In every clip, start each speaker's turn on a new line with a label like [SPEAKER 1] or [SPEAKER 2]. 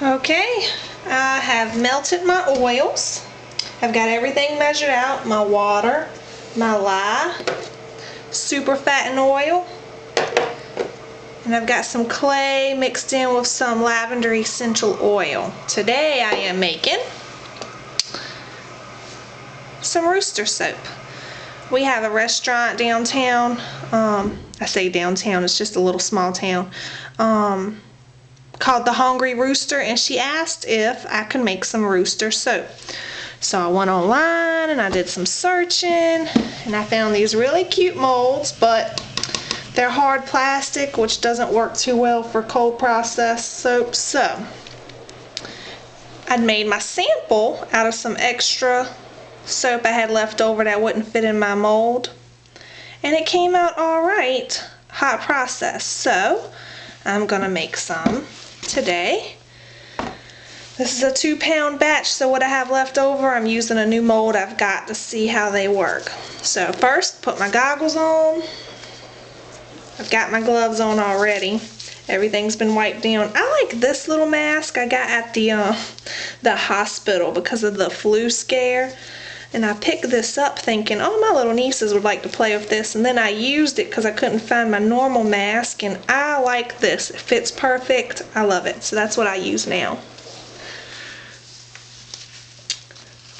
[SPEAKER 1] Okay, I have melted my oils. I've got everything measured out, my water, my lye, super fattened oil, and I've got some clay mixed in with some lavender essential oil. Today I am making some rooster soap. We have a restaurant downtown, I say downtown, it's just a little small town, called the Hungry Rooster, and she asked if I could make some rooster soap. So I went online and I did some searching, and I found these really cute molds, but they're hard plastic, which doesn't work too well for cold processed soap. So I'd made my sample out of some extra soap I had left over that wouldn't fit in my mold, and it came out alright, hot process. So I'm gonna make some today. This is a 2-pound batch, so what I have left over, I'm using a new mold I've got to see how they work. So first, put my goggles on. I've got my gloves on already. Everything's been wiped down. I like this little mask I got at the hospital because of the flu scare. And I picked this up thinking, oh, my little nieces would like to play with this. And then I used it because I couldn't find my normal mask. And I like this. It fits perfect. I love it. So that's what I use now.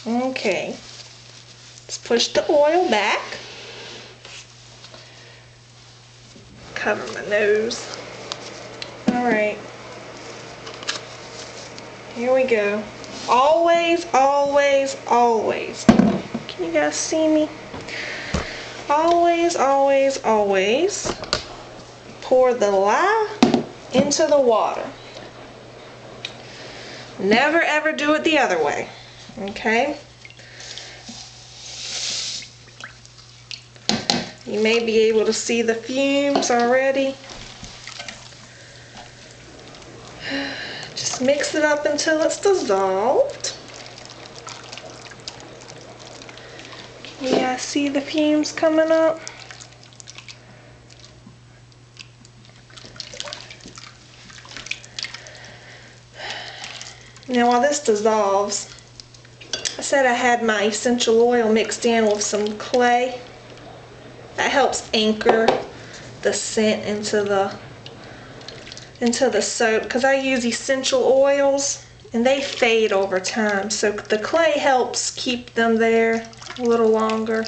[SPEAKER 1] Okay. Let's push the oil back. Cover my nose. Alright. Here we go. Always, always, always. Can you guys see me? Always, always, always pour the lye into the water. Never ever do it the other way. Okay? You may be able to see the fumes already. Just mix it up until it's dissolved. Can you guys see the fumes coming up? Now while this dissolves, I said I had my essential oil mixed in with some clay. That helps anchor the scent into the soap, because I use essential oils and they fade over time, so the clay helps keep them there a little longer.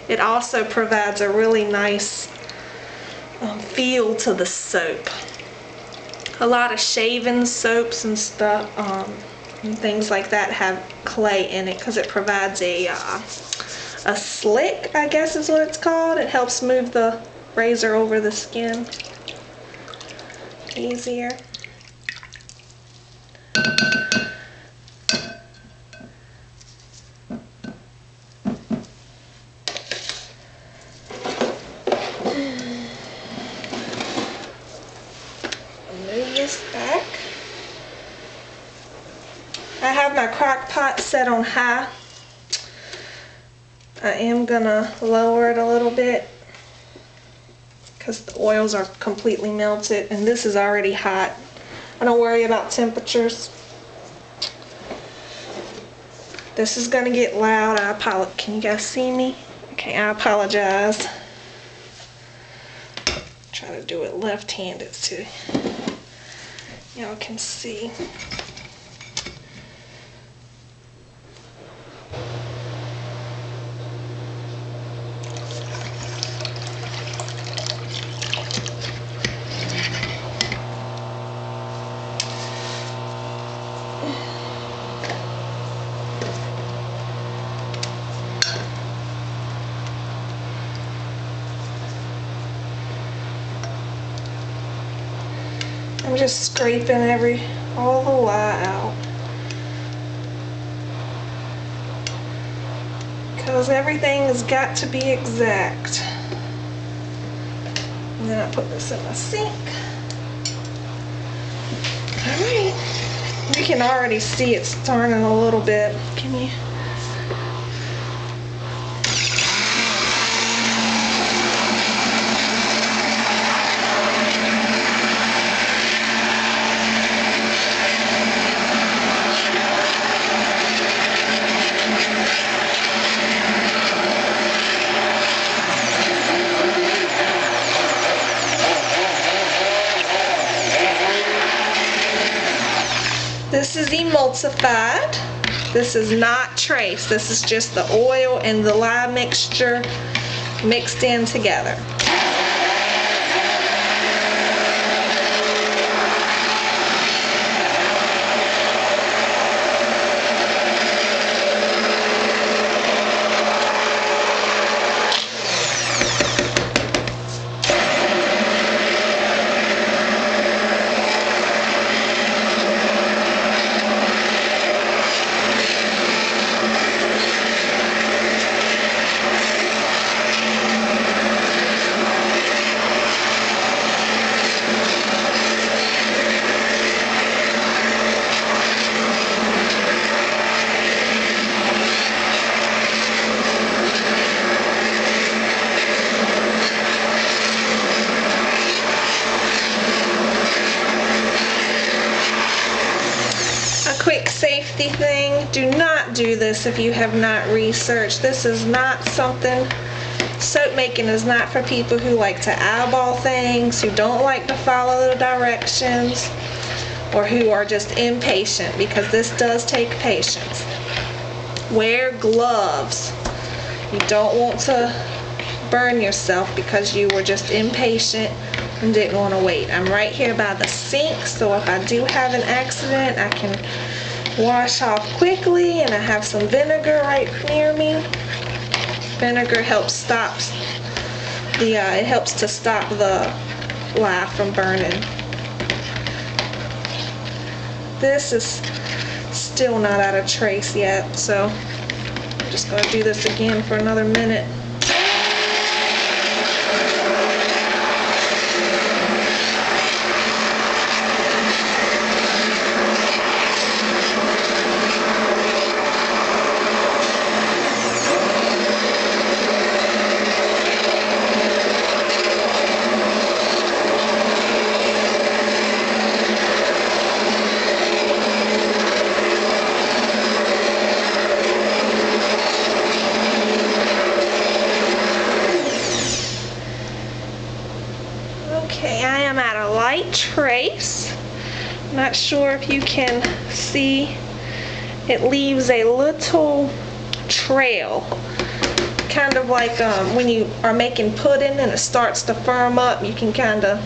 [SPEAKER 1] It also provides a really nice feel to the soap. A lot of shaving soaps and stuff and things like that have clay in it because it provides a slick, I guess is what it's called. It helps move the razor over the skin easier. Move this back. I have my crock pot set on high. I am gonna lower it a little bit because the oils are completely melted, and this is already hot. I don't worry about temperatures. This is gonna get loud. I apologize. Can you guys see me? Okay, I apologize. Try to do it left-handed so y'all can see. I'm just scraping all the lye out, because everything has got to be exact. And then I put this in my sink. Alright, you can already see it's turning a little bit. Can you? This is emulsified. This is not trace. This is just the oil and the lye mixture mixed in together. Quick safety thing, do not do this if you have not researched. This is not something, soap making is not for people who like to eyeball things, who don't like to follow the directions, or who are just impatient, because this does take patience. Wear gloves. You don't want to burn yourself because you were just impatient and didn't want to wait. I'm right here by the sink, so if I do have an accident, I can wash off quickly, and I have some vinegar right near me. Vinegar helps it helps to stop the lye from burning. This is still not out of trace yet, so I'm just going to do this again for another minute. Okay, I am at a light trace. Not sure if you can see. It leaves a little trail, kind of like when you are making pudding and it starts to firm up. You can kind of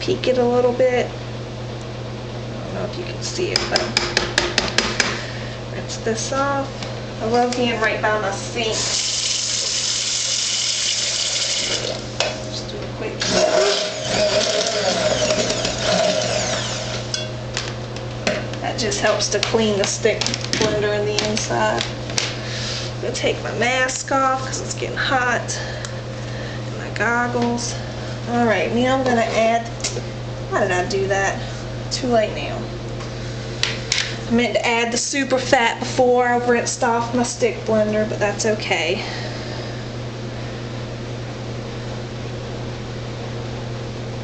[SPEAKER 1] peek it a little bit. I don't know if you can see it, but rinse this off. I love being right by my sink. Just do a quick. That just helps to clean the stick blender in the inside. I'm going to take my mask off because it's getting hot. And my goggles. Alright, now I'm going to add, why did I do that? Too late now. I meant to add the super fat before I rinsed off my stick blender, but that's okay.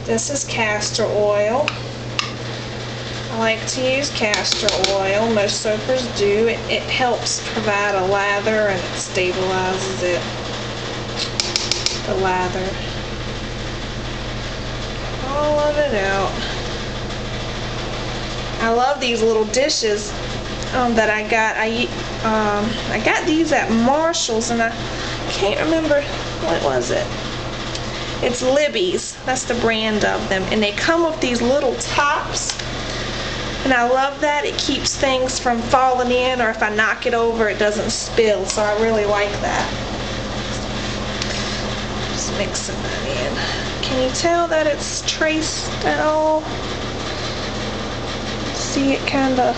[SPEAKER 1] This is castor oil. I like to use castor oil. Most soapers do. It helps provide a lather and it stabilizes it. The lather. All of it out. I love these little dishes that I got. I got these at Marshall's and I can't remember, what was it? It's Libby's. That's the brand of them. And they come with these little tops. And I love that. It keeps things from falling in, or if I knock it over, it doesn't spill. So I really like that. Just mixing that in. Can you tell that it's traced at all? See it kind of.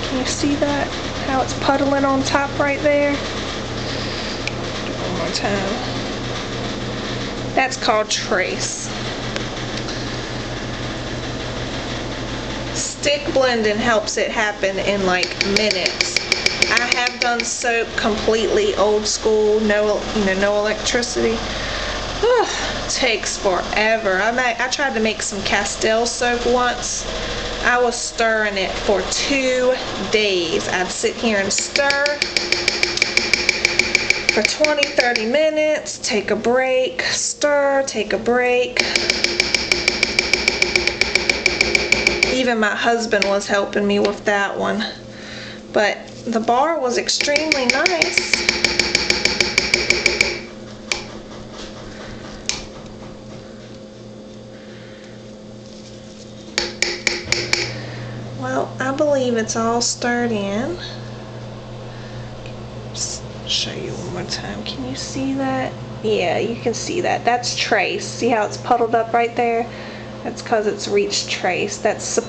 [SPEAKER 1] Can you see that? How it's puddling on top right there? One more time. That's called trace. Stick blending helps it happen in like minutes. I have done soap completely old school, no electricity. Takes forever. I tried to make some Castile soap once. I was stirring it for 2 days. I'd sit here and stir for 20-30 minutes, take a break, stir, take a break. Even my husband was helping me with that one. But the bar was extremely nice. Well, I believe it's all stirred in. Just show you one more time. Can you see that? Yeah, you can see that. That's trace. See how it's puddled up right there? That's because it's reached trace. That's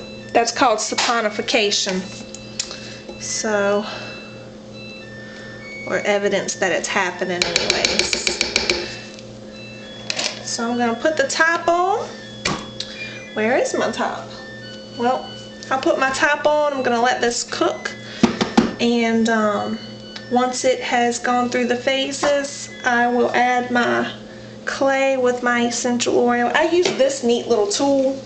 [SPEAKER 1] called saponification. So, or evidence that it's happening anyways. So I'm going to put the top on. Where is my top? Well, I'll put my top on. I'm going to let this cook. And once it has gone through the phases, I will add my clay with my essential oil. I use this neat little tool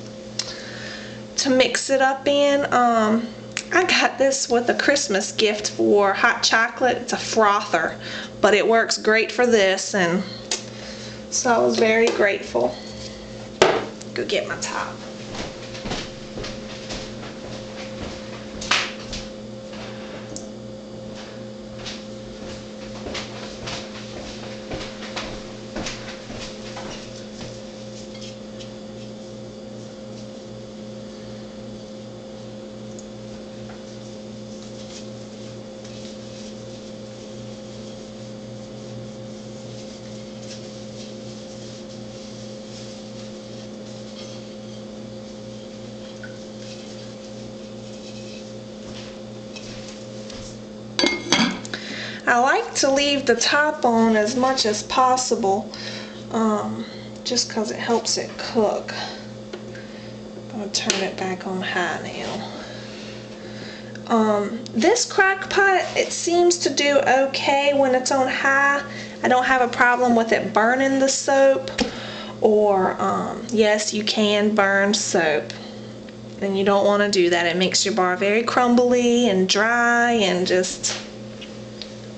[SPEAKER 1] to mix it up in. I got this with a Christmas gift for hot chocolate. It's a frother, but it works great for this, and so I was very grateful. Go get my top. I like to leave the top on as much as possible, just because it helps it cook. I'm going to turn it back on high now. This crock pot, it seems to do okay when it's on high. I don't have a problem with it burning the soap, or yes, you can burn soap, and you don't want to do that. It makes your bar very crumbly and dry and just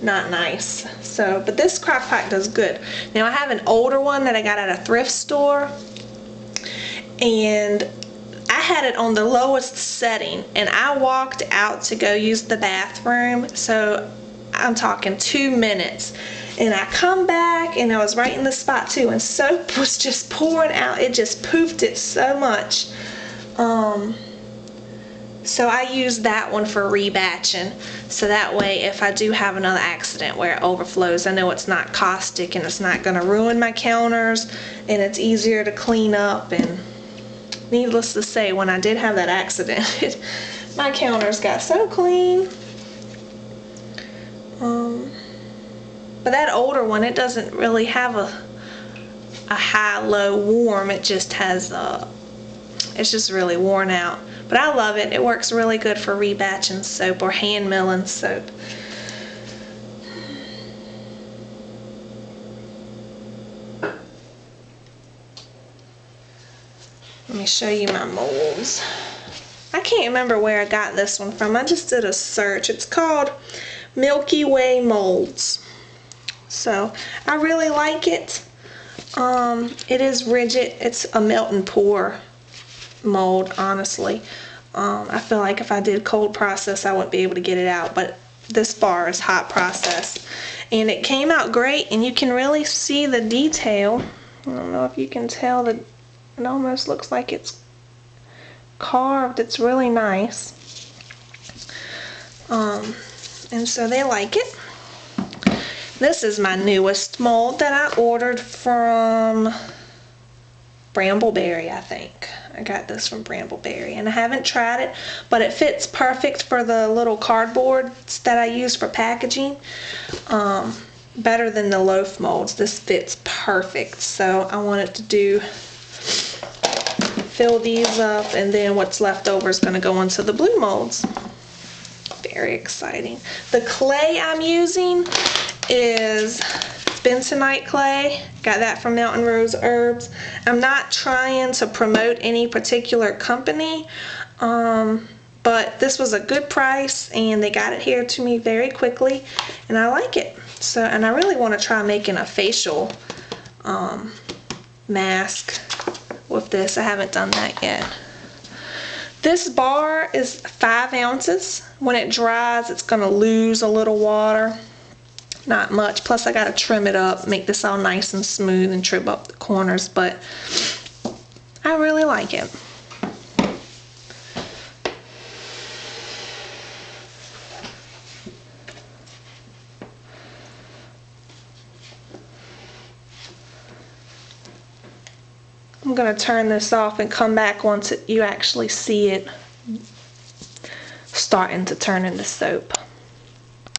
[SPEAKER 1] not nice. So, but this crock pot does good. Now I have an older one that I got at a thrift store, and I had it on the lowest setting, and I walked out to go use the bathroom, so I'm talking 2 minutes, and I come back and I was right in the spot too, and soap was just pouring out. It just poofed it so much. So I use that one for rebatching, so that way if I do have another accident where it overflows, I know it's not caustic and it's not going to ruin my counters, and it's easier to clean up. And needless to say, when I did have that accident, my counters got so clean. But that older one, it doesn't really have a high, low, warm. It just has it's just really worn out. But I love it. It works really good for rebatching soap or hand milling soap. Let me show you my molds. I can't remember where I got this one from. I just did a search. It's called Milky Way molds. So I really like it. It is rigid. It's a melt and pour mold, honestly. I feel like if I did cold process, I wouldn't be able to get it out, but this bar is hot process, and it came out great, and you can really see the detail. I don't know if you can tell that it almost looks like it's carved. It's really nice. And so they like it. This is my newest mold that I ordered from Brambleberry, I think. I got this from Brambleberry, and I haven't tried it, but it fits perfect for the little cardboards that I use for packaging. Better than the loaf molds. This fits perfect. So I wanted to fill these up, and then what's left over is going to go into the blue molds. Very exciting. The clay I'm using is bentonite clay. Got that from Mountain Rose Herbs. I'm not trying to promote any particular company, but this was a good price, and they got it here to me very quickly, and I like it. So, and I really want to try making a facial mask with this. I haven't done that yet. This bar is 5 ounces. When it dries, it's going to lose a little water. Not much. Plus, I got to trim it up, make this all nice and smooth and trim up the corners, but I really like it. I'm going to turn this off and come back once you actually see it starting to turn into soap.